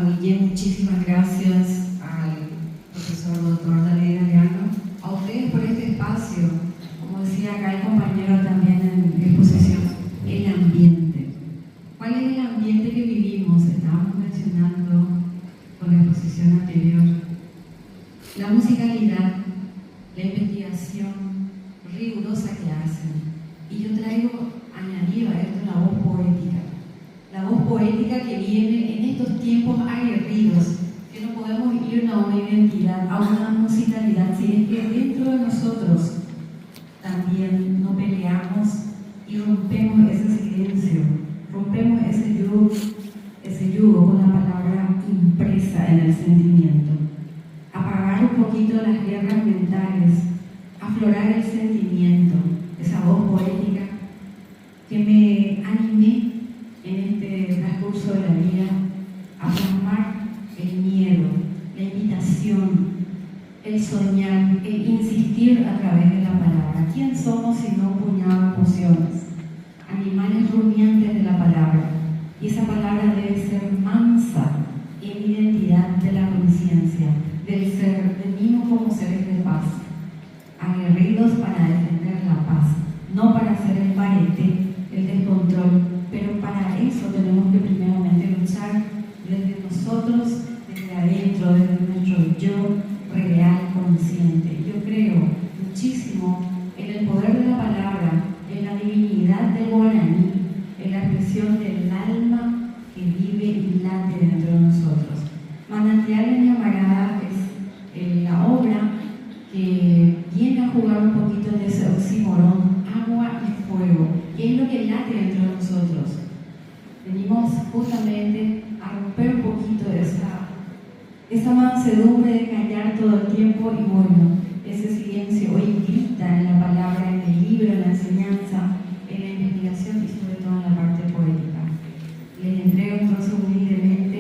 Guillén, muchísimas gracias al profesor doctor David Galeano, a ustedes por este espacio, como decía acá el compañero también en exposición, el ambiente. ¿Cuál es el ambiente que vivimos? Estábamos mencionando con la exposición anterior. La musicalidad, la investigación rigurosa que hacen. Y yo traigo añadido a esto la voz poética. La voz poética que viene en estos tiempos aguerridos, que no podemos irnos a una identidad, a una musicalidad, si es que dentro de nosotros también no peleamos y rompemos ese silencio, rompemos ese yugo con la palabra impresa en el sentimiento. Apagar un poquito las guerras mentales, aflorar el sentimiento, esa voz poética que me animé en este transcurso de la vida a plasmar el miedo, la invitación, el soñar, el insistir a través de la palabra. ¿Quién somos si no un puñado de emociones? Animales rumiantes de la palabra. Y esa palabra debe ser mansa en identidad de la conciencia, del ser, del mismo como seres de paz, aguerridos para defender la paz, no para hacer el parete, el descontrol, pero para eso tenemos que primeramente luchar desde nosotros, desde adentro, desde nuestro yo real, consciente. Yo creo muchísimo en el poder de la palabra, en la divinidad del guaraní, en la expresión del alma que vive y late dentro de nosotros. Manantial en Llamarada es la obra que viene a jugar un poquito de ese oxímoron, agua y fuego, que es lo que late dentro de nosotros. Venimos justamente a romper un poquito esa mansedumbre de callar todo el tiempo y bueno, ese silencio hoy grita en la palabra, en el libro, en la enseñanza, en la investigación y sobre todo en la parte poética. Les entrego entonces humildemente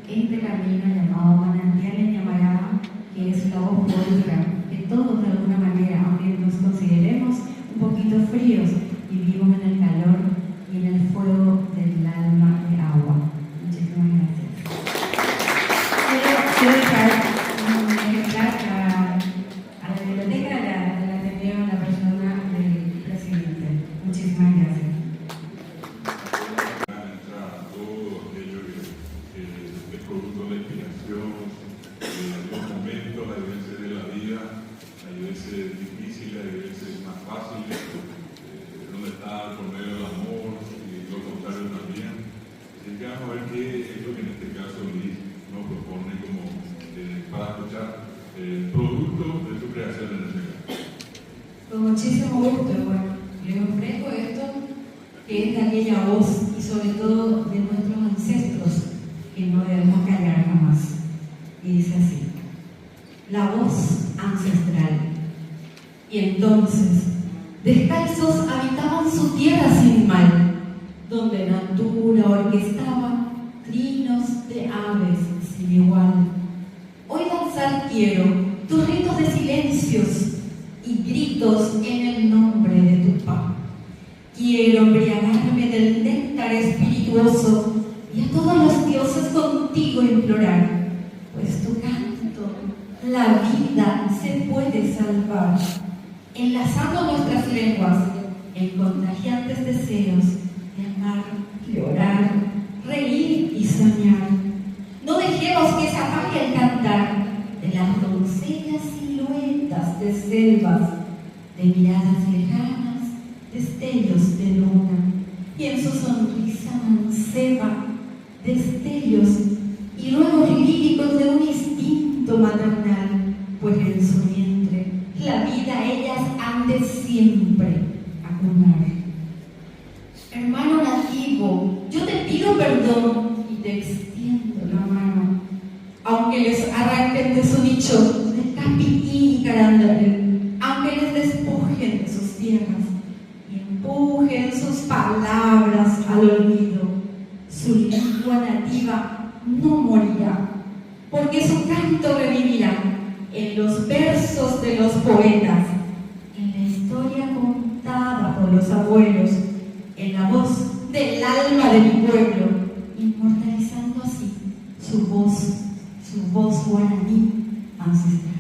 este camino llamado Manantial en Llamarada, que es la voz poética, que todos de alguna manera, aunque nos consideremos un poquito fríos, vivimos en el calor y en el fuego del alma de agua. Muchísimas gracias. Quiero dejar un ejemplar a la biblioteca de la Ateneo, en la persona del presidente. Muchísimas gracias. Todo aquello que es producto de la inspiración, de los momentos, hay veces de la vida, hay veces difíciles, hay veces más fáciles, donde está por medio del amor y lo contrario también. Así que vamos a ver qué es lo que en este caso Luis nos propone como para escuchar el producto de su creación en este caso. Con muchísimo gusto, bueno, les ofrezco esto que es de aquella voz y sobre todo de nuestros ancestros que no debemos callar jamás. Y dice así: la voz ancestral. Y entonces, descalzos habitaban su tierra sin mal, donde natura orquestaba trinos de aves sin igual. Hoy danzar quiero tus ritos de silencios y gritos en el nombre de tu paz. Quiero embriagarme del néctar espirituoso y a todos los dioses contigo implorar, pues tu canto la vida se puede salvar, enlazando nuestras lenguas en contagiantes deseos de amar, llorar, reír y soñar. No dejemos que se apague el cantar de las doncellas siluetas de selvas, de miradas lejanas, destellos de luna, y en su sonrisa manceba destellos y ruegos líricos de un instinto maternal, pues en su vientre la vida ellas han de siempre acunar. Hermano nativo, yo te pido perdón y te extiendo la mano, aunque les arranquen de su nicho de capitín y carandel, aunque les despojen de sus tierras y empujen sus palabras al olvido, su lengua nativa no morirá, porque su canto revivirá en los versos de los poetas, en la historia contada por los abuelos, en la voz del alma de mi pueblo, inmortalizando así su voz guaraní ancestral.